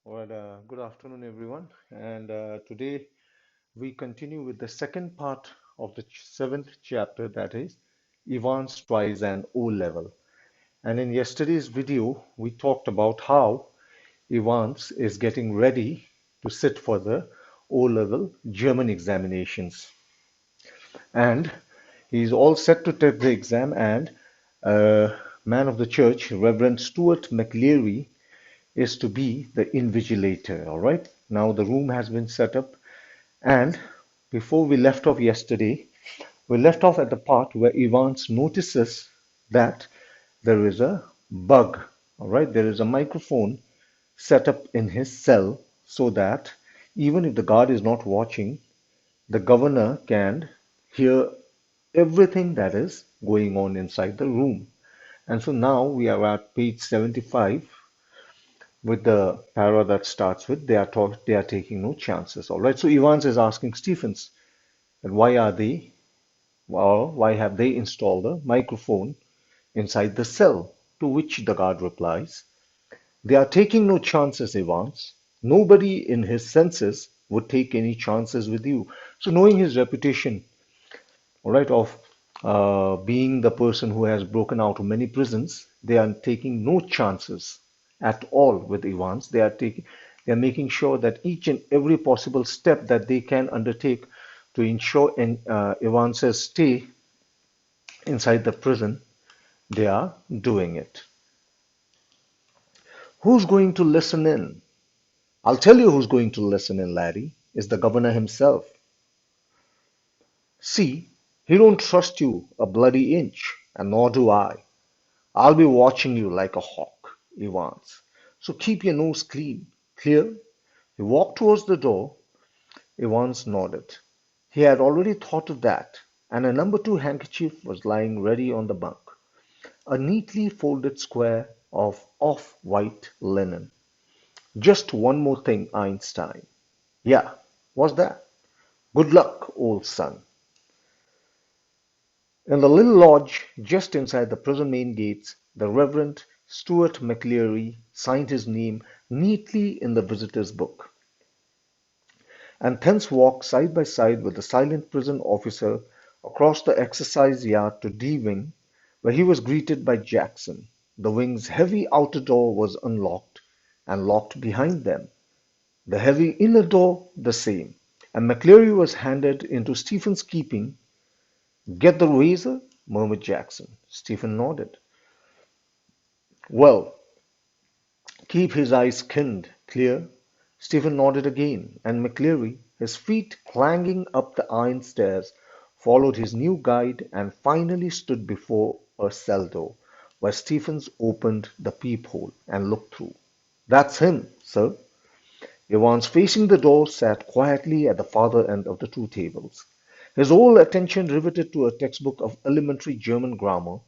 Good afternoon, everyone. And today we continue with the second part of the seventh chapter, that is, Evans tries an O level. And in yesterday's video, we talked about how Evans is getting ready to sit for the O level German examinations. And he's all set to take the exam, and man of the church, Reverend Stuart McLeary, is to be the invigilator. All right. Now the room has been set up, and before we left off yesterday, we left off at the part where Evans notices that there is a bug. All right. There is a microphone set up in his cell so that even if the guard is not watching, the governor can hear everything that is going on inside the room. And so now we are at page 75 with the para that starts with they are taking no chances. All right. So Evans is asking Stephens that why have they installed a microphone inside the cell? To which the guard replies, they are taking no chances, Evans. Nobody in his senses would take any chances with you. So knowing his reputation, all right, of being the person who has broken out of many prisons, they are taking no chances at all with Evans. They are making sure that each and every possible step that they can undertake to ensure Evans's stay inside the prison, they are doing it. Who's going to listen in? I'll tell you who's going to listen in, laddie, is the governor himself. See, he don't trust you a bloody inch, and nor do I. I'll be watching you like a hawk, Evans. So keep your nose clear. He walked towards the door. Evans nodded. He had already thought of that, and a number two handkerchief was lying ready on the bunk, a neatly folded square of off-white linen. Just one more thing, Einstein. Yeah, what's that? Good luck, old son. In the little lodge just inside the prison main gates, the Reverend Stuart McLeary signed his name neatly in the visitor's book, and thence walked side by side with the silent prison officer across the exercise yard to D Wing, where he was greeted by Jackson. The wing's heavy outer door was unlocked and locked behind them, the heavy inner door the same, and McLeary was handed into Stephen's keeping. Get the razor? Murmured Jackson. Stephen nodded. Well, keep his eyes skinned clear. Stephen nodded again, and McLeary, his feet clanging up the iron stairs, followed his new guide and finally stood before a cell door, where Stephens opened the peephole and looked through. That's him, sir. Evans, facing the door, sat quietly at the farther end of the two tables, his whole attention riveted to a textbook of elementary German grammar.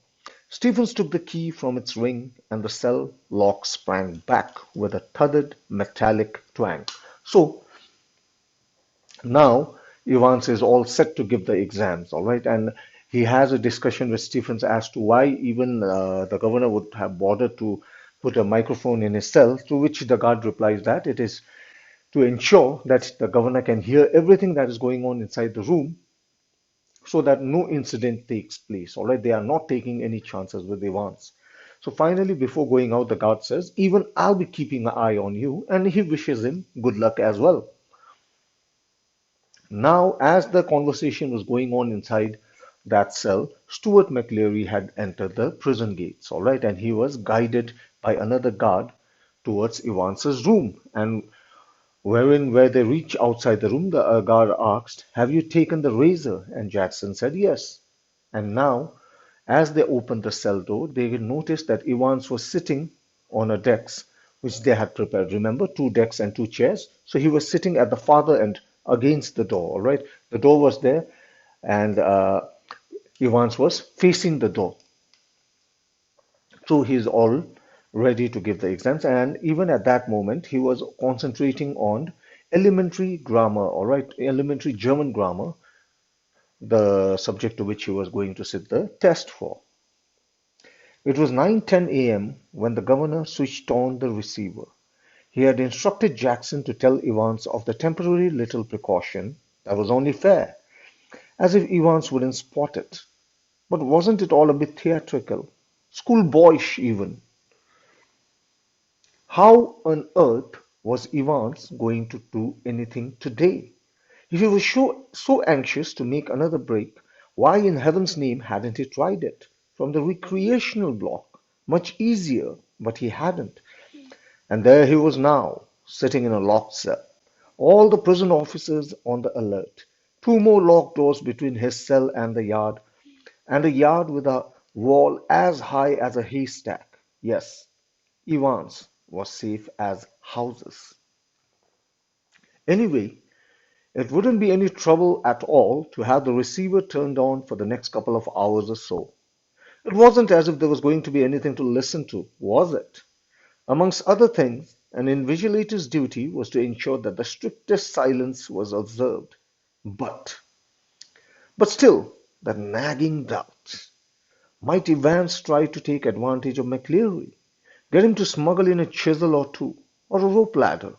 Stephens took the key from its ring, and the cell lock sprang back with a thudded metallic twang. So now Evans is all set to give the exams, all right, and he has a discussion with Stephens as to why even the governor would have bothered to put a microphone in his cell, to which the guard replies that it is to ensure that the governor can hear everything that is going on inside the room so that no incident takes place. All right, they are not taking any chances with Evans. So finally, before going out, the guard says, even I'll be keeping an eye on you, and he wishes him good luck as well. Now, as the conversation was going on inside that cell, Stuart McLeary had entered the prison gates, all right, and he was guided by another guard towards Evans's room. And where they reached outside the room, the guard asked, have you taken the razor? And Jackson said yes. And now, as they opened the cell door, they noticed that Evans was sitting on a desk which they had prepared. Remember, two desks and two chairs. So he was sitting at the farther end against the door. All right, the door was there, and Evans was facing the door. So he's all ready to give the exams. And even at that moment, he was concentrating on elementary grammar. All right, elementary German grammar, the subject to which he was going to sit the test for. It was 9:10 a.m. when the governor switched on the receiver. He had instructed Jackson to tell Evans of the temporary little precaution that was only fair, as if Evans wouldn't spot it. But wasn't it all a bit theatrical? Schoolboyish even. How on earth was Evans going to do anything today? If he was so anxious to make another break, why in heaven's name hadn't he tried it? From the recreational block. Much easier, but he hadn't. And there he was now, sitting in a locked cell. All the prison officers on the alert. Two more locked doors between his cell and a yard with a wall as high as a haystack. Yes, Evans was safe as houses. Anyway, it wouldn't be any trouble at all to have the receiver turned on for the next couple of hours or so. It wasn't as if there was going to be anything to listen to, was it? Amongst other things, an invigilator's duty was to ensure that the strictest silence was observed. But, but still, that nagging doubt. Might Evans try to take advantage of McLeary? Get him to smuggle in a chisel or two, or a rope ladder?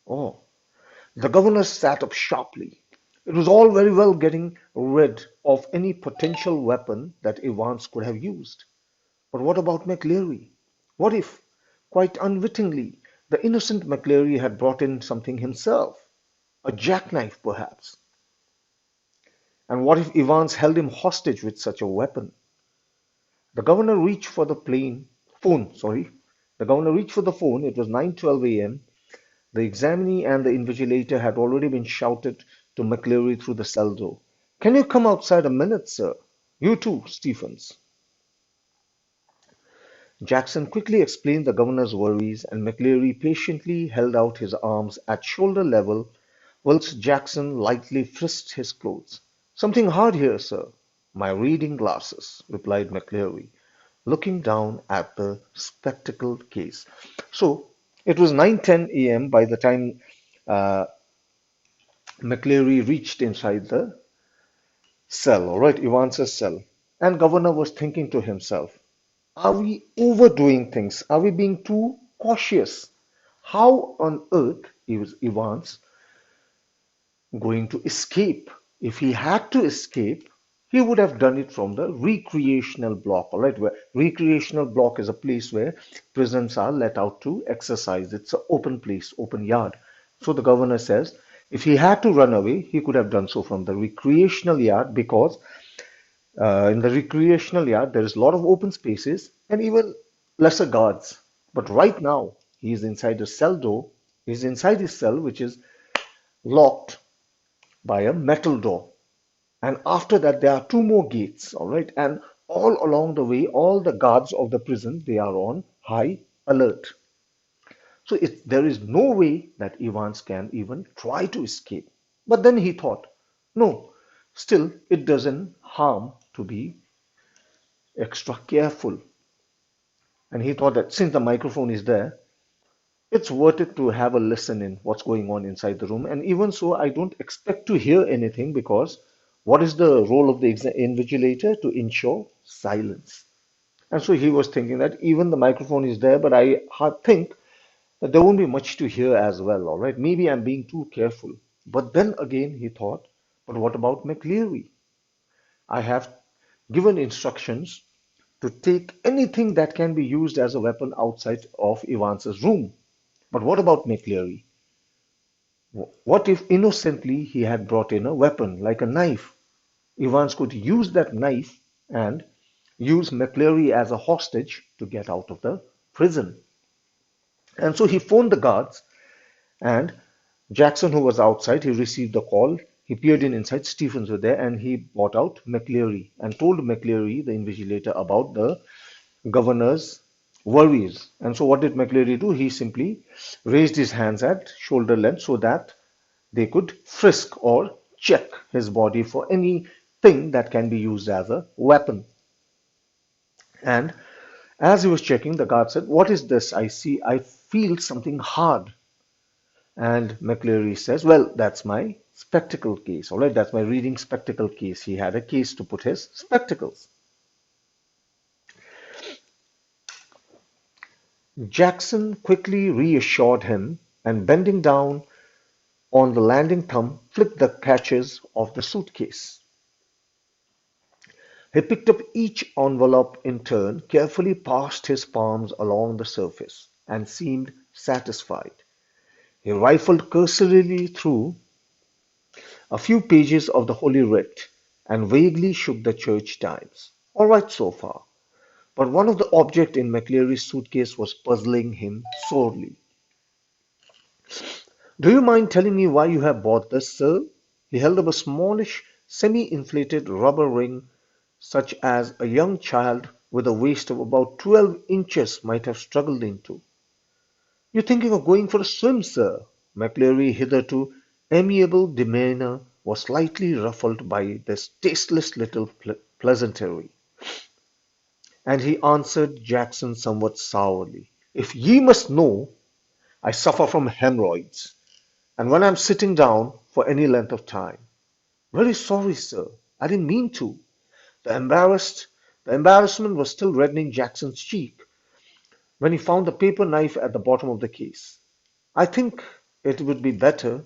Oh, the governor sat up sharply. It was all very well getting rid of any potential weapon that Evans could have used. But what about McLeary? What if, quite unwittingly, the innocent McLeary had brought in something himself? A jackknife, perhaps. And what if Evans held him hostage with such a weapon? The governor reached for the phone, sorry. The governor reached for the phone. It was 9:12 a.m. The examinee and the invigilator had already been shouted to McLeary through the cell door. Can you come outside a minute, sir? You too, Stephens. Jackson quickly explained the governor's worries, and McLeary patiently held out his arms at shoulder level whilst Jackson lightly frisked his clothes. Something hard here, sir. My reading glasses, replied McLeary, looking down at the spectacled case. So it was 9:10 a.m. by the time uh, McLeary reached inside the cell, all right, Evans's cell. And Governor was thinking to himself, are we overdoing things? Are we being too cautious? How on earth is Evans going to escape? If he had to escape, he would have done it from the recreational block, all right? Where recreational block is a place where prisoners are let out to exercise. It's an open place, open yard. So the governor says if he had to run away, he could have done so from the recreational yard because in the recreational yard there is a lot of open spaces and even lesser guards. But right now he is inside a cell door. He's inside his cell, which is locked by a metal door. And after that, there are two more gates, all right? And all along the way, all the guards of the prison, they are on high alert. So there is no way that Evans can even try to escape. But then he thought, no, still, it doesn't harm to be extra careful. And he thought that since the microphone is there, it's worth it to have a listen in what's going on inside the room. And even so, I don't expect to hear anything because what is the role of the invigilator? To ensure silence. And so he was thinking that even the microphone is there, but I think that there won't be much to hear as well. All right, maybe I'm being too careful. But then again, he thought, but what about McLeary? I have given instructions to take anything that can be used as a weapon outside of Evans's room. But what about McLeary? What if innocently he had brought in a weapon like a knife? Evans could use that knife and use McLeary as a hostage to get out of the prison. And so he phoned the guards, and Jackson, who was outside, he received the call. He peered in inside. Stephens were there, and he brought out McLeary and told McLeary, the invigilator, about the governor's worries. And so what did McLeary do? He simply raised his hands at shoulder length so that they could frisk or check his body for anything that can be used as a weapon. And as he was checking, the guard said, what is this? I feel something hard. And McLeary says, well, that's my spectacle case. All right, that's my reading spectacle case. He had a case to put his spectacles. Jackson quickly reassured him and bending down on the landing thumb, flicked the catches of the suitcase. He picked up each envelope in turn, carefully passed his palms along the surface, and seemed satisfied. He rifled cursorily through a few pages of the Holy Writ and vaguely shook the church times. All right so far. But one of the objects in McLeary's suitcase was puzzling him sorely. "Do you mind telling me why you have bought this, sir?" He held up a smallish, semi-inflated rubber ring such as a young child with a waist of about 12 inches might have struggled into. "You're thinking of going for a swim, sir?" McLeary's hitherto amiable demeanor was slightly ruffled by this tasteless little pleasantry, and he answered Jackson somewhat sourly, "If ye must know, I suffer from hemorrhoids, and when I'm sitting down for any length of time—" "Very sorry, sir. I didn't mean to." The embarrassment was still reddening Jackson's cheek when he found the paper knife at the bottom of the case. "I think it would be better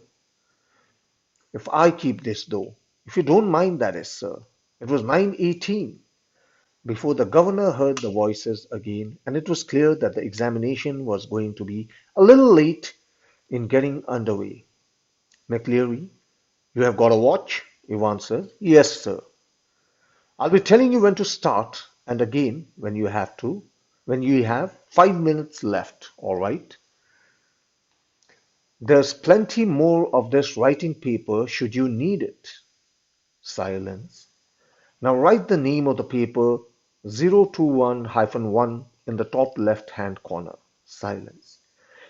if I keep this, though. If you don't mind, that is, sir." It was 9:18 before the governor heard the voices again, and it was clear that the examination was going to be a little late in getting underway. "McLeary, you have got a watch?" Evans said. "Yes, sir." "I'll be telling you when to start, and again when you have 5 minutes left, all right? There's plenty more of this writing paper should you need it." Silence. "Now write the name of the paper 021-1 in the top left-hand corner." Silence.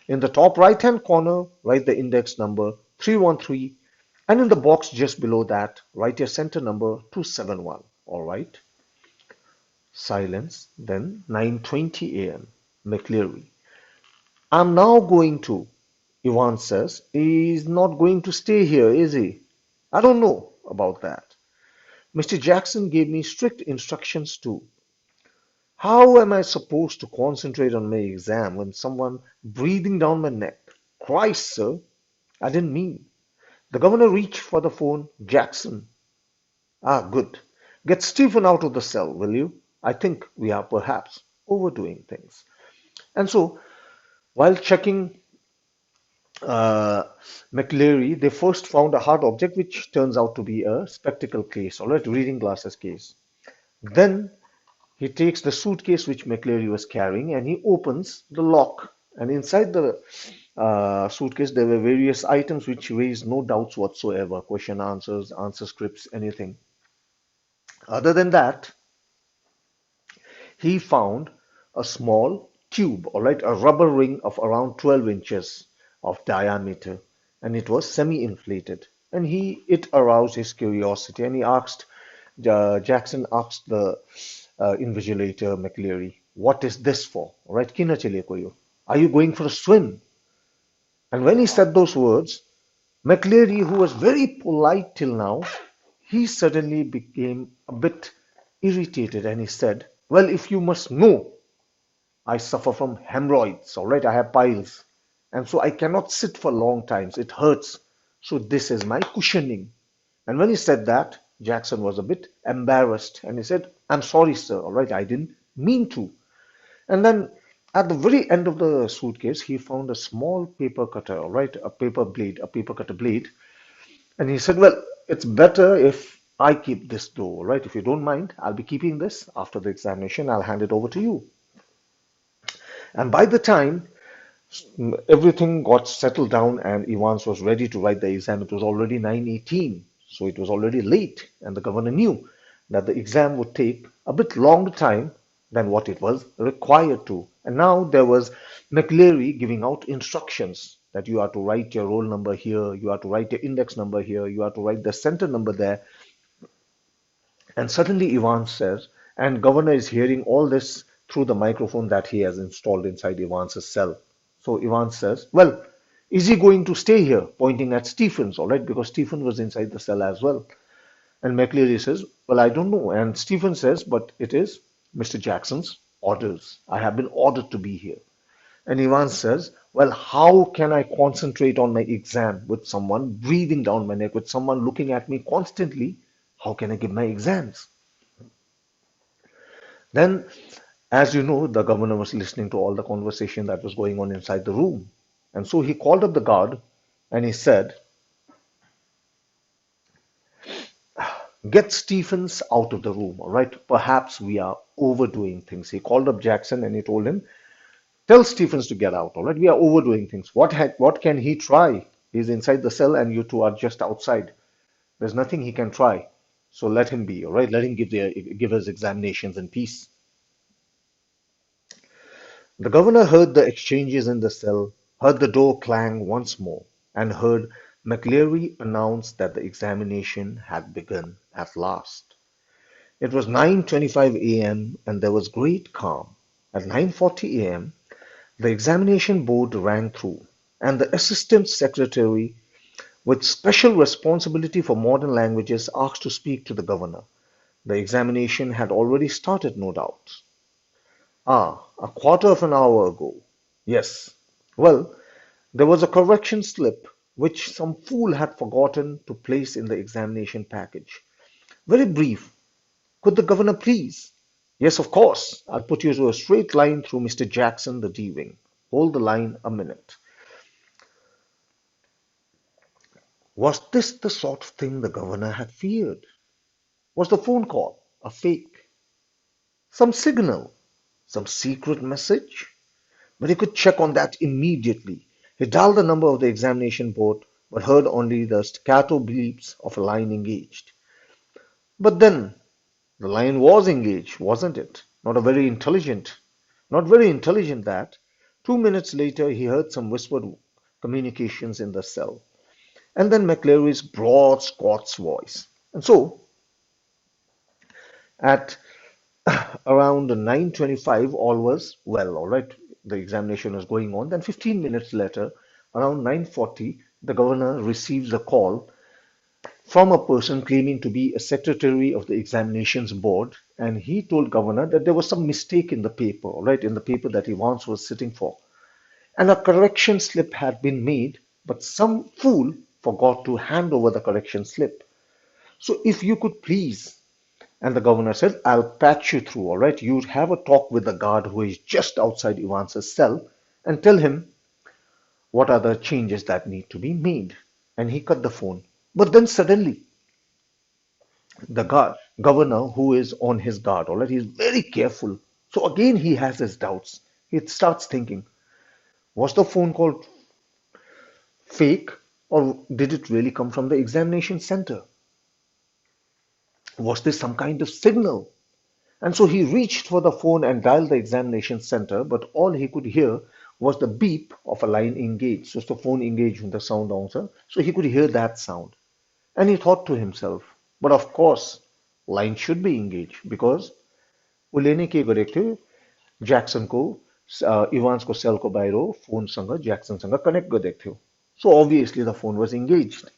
"In the top right-hand corner, write the index number 313, and in the box just below that, write your center number 271. All right?" Silence. Then 9:20 a.m. McLeary. "I'm now going to—" Evans says. "He's not going to stay here, is he?" "I don't know about that. Mr. Jackson gave me strict instructions to—" "How am I supposed to concentrate on my exam when someone breathing down my neck? Christ, sir, I didn't mean—" The governor reached for the phone. "Jackson." "Ah, good. Get Stephen out of the cell, will you? I think we are perhaps overdoing things." And so, while checking uh, McLeary, they first found a hard object, which turns out to be a spectacle case, all right, reading glasses case. Then he takes the suitcase which McLeary was carrying and he opens the lock. And inside the suitcase, there were various items which raised no doubts whatsoever: question answers, answer scripts, anything. Other than that, he found a small tube, all right, a rubber ring of around 12 inches of diameter, and it was semi-inflated. And it aroused his curiosity, and Jackson asked the invigilator McLeary, "What is this for? All right, kina chaliye koyo. Are you going for a swim?" And when he said those words, McLeary, who was very polite till now, he suddenly became a bit irritated, and he said, "Well, if you must know, I suffer from hemorrhoids, all right? I have piles, and so I cannot sit for long times. It hurts. So this is my cushioning." And when he said that, Jackson was a bit embarrassed, and he said, "I'm sorry, sir, all right? I didn't mean to." And then at the very end of the suitcase, he found a small paper cutter, all right? A paper cutter blade. And he said, "Well, it's better if I keep this though, all right? If you don't mind, I'll be keeping this. After the examination, I'll hand it over to you." And by the time everything got settled down and Evans was ready to write the exam, it was already 9:18. So it was already late, and the governor knew that the exam would take a bit longer time than what it was required to. And now there was McLeary giving out instructions that you are to write your roll number here, you are to write your index number here, you are to write the center number there. And suddenly Evans says, and governor is hearing all this through the microphone that he has installed inside Evans's cell. So Evans says, "Well, is he going to stay here?" Pointing at Stephens, all right, because Stephen was inside the cell as well. And McLeary says, "Well, I don't know." And Stephen says, "But it is Mr. Jackson's orders. I have been ordered to be here." And Evans says, Well, how can I concentrate on my exam with someone breathing down my neck, with someone looking at me constantly? How can I give my exams? Then, as you know, the governor was listening to all the conversation that was going on inside the room. And so he called up the guard and he said, get Stephens out of the room, all right? Perhaps we are overdoing things. He called up Jackson and he told him, tell Stephens to get out, all right? We are overdoing things. What can he try? He's inside the cell and you two are just outside. There's nothing he can try. So let him be, all right? Let him give his examinations in peace. The governor heard the exchanges in the cell, heard the door clang once more, and heard McLeary announce that the examination had begun at last. It was 9:25 a.m. and there was great calm. At 9:40 a.m., the examination board rang through, and the assistant secretary with special responsibility for modern languages asked to speak to the governor. The examination had already started, no doubt. Ah, a quarter of an hour ago. Yes. Well, there was a correction slip which some fool had forgotten to place in the examination package. Very brief. Could the governor please? Yes, of course. I'll put you to a straight line through Mr. Jackson, the D-wing. Hold the line a minute. Was this the sort of thing the governor had feared? Was the phone call a fake? Some signal? Some secret message? But he could check on that immediately. He dialed the number of the examination board, but heard only the staccato bleeps of a line engaged. But then the line was engaged, wasn't it? Not very intelligent that. 2 minutes later, he heard some whispered communications in the cell, and then McLary's broad Scots voice. And so, at around 9:25, all was well, all right. The examination was going on. Then 15 minutes later, around 9:40, the governor receives a call from a person claiming to be a secretary of the examinations board, and he told governor that there was some mistake in the paper, all right, in the paper that he once was sitting for, and a correction slip had been made, but some fool forgot to hand over the correction slip. So if you could please, and the governor said, I'll patch you through, all right? You have a talk with the guard who is just outside Evans's cell and tell him what are the changes that need to be made. And he cut the phone. But then suddenly, the governor, who is on his guard, all right, he's very careful. So again, he has his doubts. He starts thinking, was the phone call fake or did it really come from the examination center? Was this some kind of signal? And so he reached for the phone and dialed the examination center, but all he could hear was the beep of a line engaged. So the phone engaged with the sound also. So he could hear that sound. And he thought to himself, but of course, line should be engaged because वो लेने के गरेको थियो Jackson को Evans को cell को बाहिर phone सँग ज्याक्सन सँग कनेक्ट गरिदिएको थियो. So obviously the phone was engaged.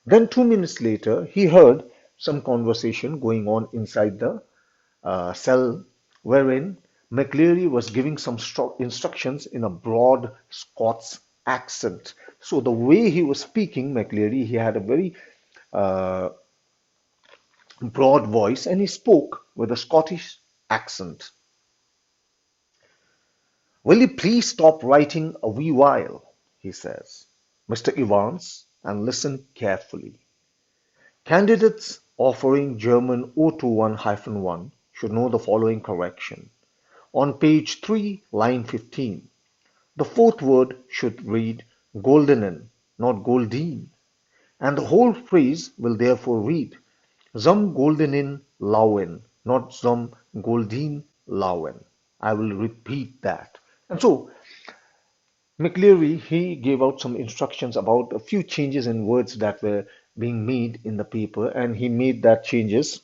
Then 2 minutes later, he heard some conversation going on inside the cell wherein McLeary was giving some instructions in a broad Scots accent. So the way he was speaking, McLeary, he had a very uh, broad voice and he spoke with a Scottish accent. Will you please stop writing a wee while, he says, Mr. Evans, and listen carefully. Candidates offering German 021-1 should know the following correction. On page 3, line 15, the fourth word should read goldenen, not goldeen, and the whole phrase will therefore read zum goldenen Lauen, not zum goldeen Lauen. I will repeat that. And so McLeary, he gave out some instructions about a few changes in words that were being made in the paper, and he made that changes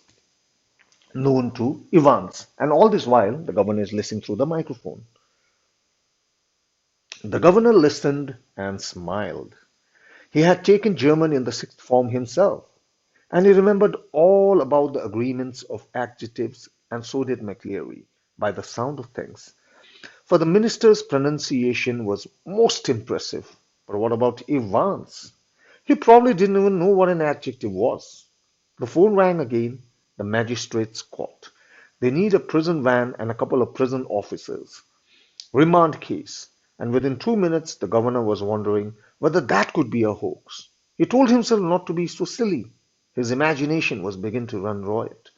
known to Evans. And all this while, the governor is listening through the microphone. The governor listened and smiled. He had taken German in the sixth form himself, and he remembered all about the agreements of adjectives, and so did McLeary, by the sound of things. For the minister's pronunciation was most impressive. But what about Evans? He probably didn't even know what an adjective was. The phone rang again. The magistrate's court. They need a prison van and a couple of prison officers. Remand case. And within 2 minutes, the governor was wondering whether that could be a hoax. He told himself not to be so silly. His imagination was beginning to run riot.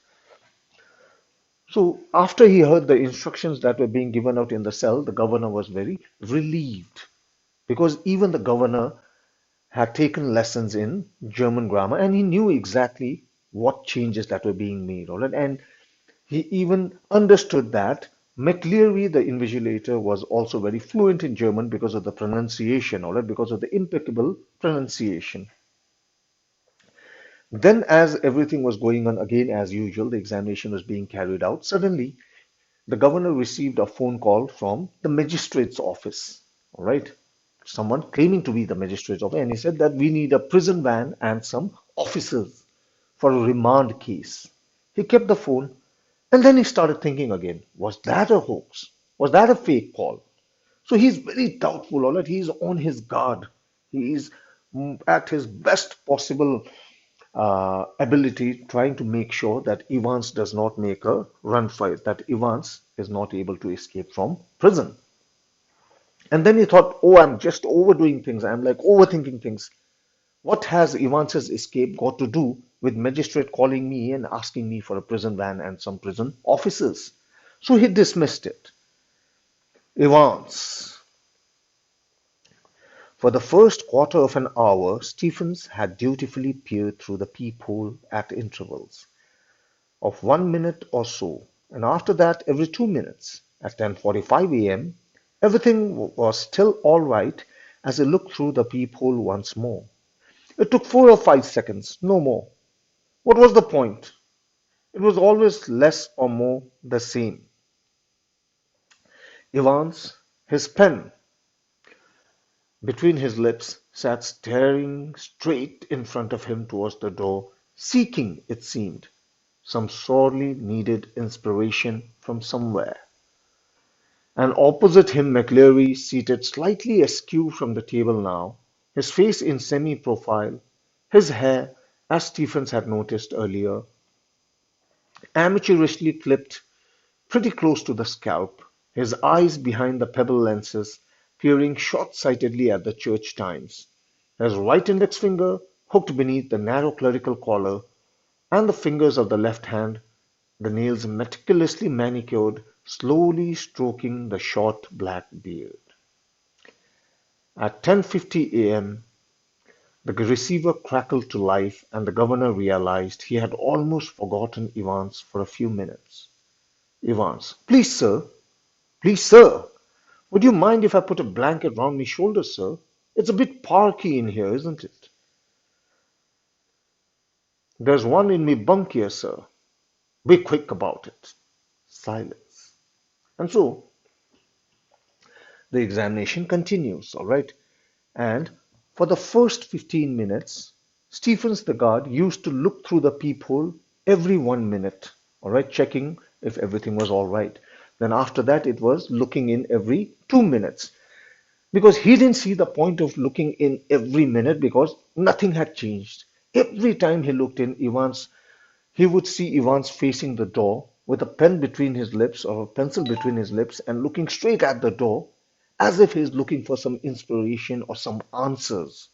So, after he heard the instructions that were being given out in the cell, the governor was very relieved because even the governor had taken lessons in German grammar and he knew exactly what changes that were being made. All right? And he even understood that McLeary, the invigilator, was also very fluent in German because of the pronunciation, all right, because of the impeccable pronunciation. Then, as everything was going on again as usual, the examination was being carried out. Suddenly, the governor received a phone call from the magistrate's office. All right, someone claiming to be the magistrate's office, and he said that we need a prison van and some officers for a remand case. He kept the phone and then he started thinking again, was that a hoax? Was that a fake call? So he's very doubtful, all right? He's on his guard. He is at his best possible ability trying to make sure that Evans does not make a run for it, that Evans is not able to escape from prison. And then he thought, oh, I'm just overdoing things. I'm like overthinking things. What has Evans's escape got to do with magistrate calling me and asking me for a prison van and some prison officers? So he dismissed it. Evans. For the first quarter of an hour, Stephens had dutifully peered through the peephole at intervals of 1 minute or so, and after that every 2 minutes. At 10:45 a.m., everything was still all right as he looked through the peephole once more. It took 4 or 5 seconds, no more. What was the point? It was always less or more the same. Evans, his pen between his lips, sat staring straight in front of him towards the door, seeking, it seemed, some sorely needed inspiration from somewhere. And opposite him, McLeary, seated slightly askew from the table now, his face in semi-profile, his hair, as Stephens had noticed earlier, amateurishly clipped pretty close to the scalp, his eyes behind the pebble lenses, peering short-sightedly at the church times, his right index finger hooked beneath the narrow clerical collar, and the fingers of the left hand, the nails meticulously manicured, slowly stroking the short black beard. At 10:50 a.m., the receiver crackled to life, and the governor realized he had almost forgotten Evans for a few minutes. Evans, please, sir, would you mind if I put a blanket round me shoulders, sir? It's a bit parky in here, isn't it? There's one in me bunk here, sir. Be quick about it. Silence. And so the examination continues, all right? And for the first 15 minutes, Stephens the guard used to look through the peephole every 1 minute, all right, checking if everything was all right. Then after that, it was looking in every 2 minutes because he didn't see the point of looking in every minute because nothing had changed. Every time he looked in, he would see Evans facing the door with a pen between his lips or a pencil between his lips and looking straight at the door as if he's looking for some inspiration or some answers.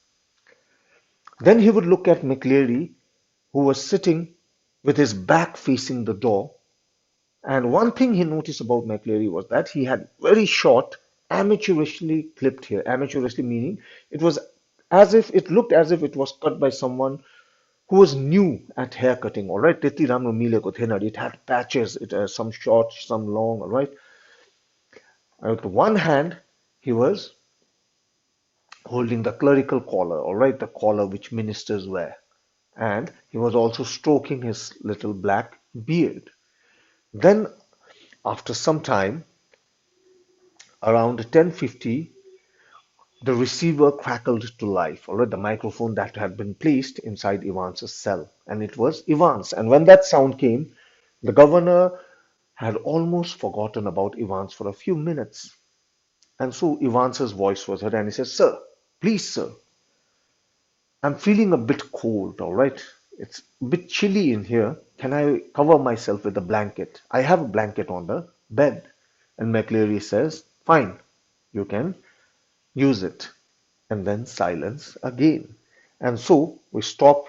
Then he would look at McLeary, who was sitting with his back facing the door. And one thing he noticed about McLeary was that he had very short, amateurishly clipped hair. Amateurishly meaning it looked as if it was cut by someone who was new at haircutting. All right, त्यति राम्रो मिलेको थिएन. It had patches, it had some short, some long. All right. With one hand, he was holding the clerical collar. All right, the collar which ministers wear, and he was also stroking his little black beard. Then, after some time, around 10:50, the receiver crackled to life. All right, the microphone that had been placed inside Evans's cell, and it was Evans. And when that sound came, the governor had almost forgotten about Evans for a few minutes. And so Evans's voice was heard, and he said, "Sir, please, sir, I'm feeling a bit cold, all right? It's a bit chilly in here. Can I cover myself with a blanket? I have a blanket on the bed." And McCleary says, "Fine, you can use it." And then silence again. And so we stop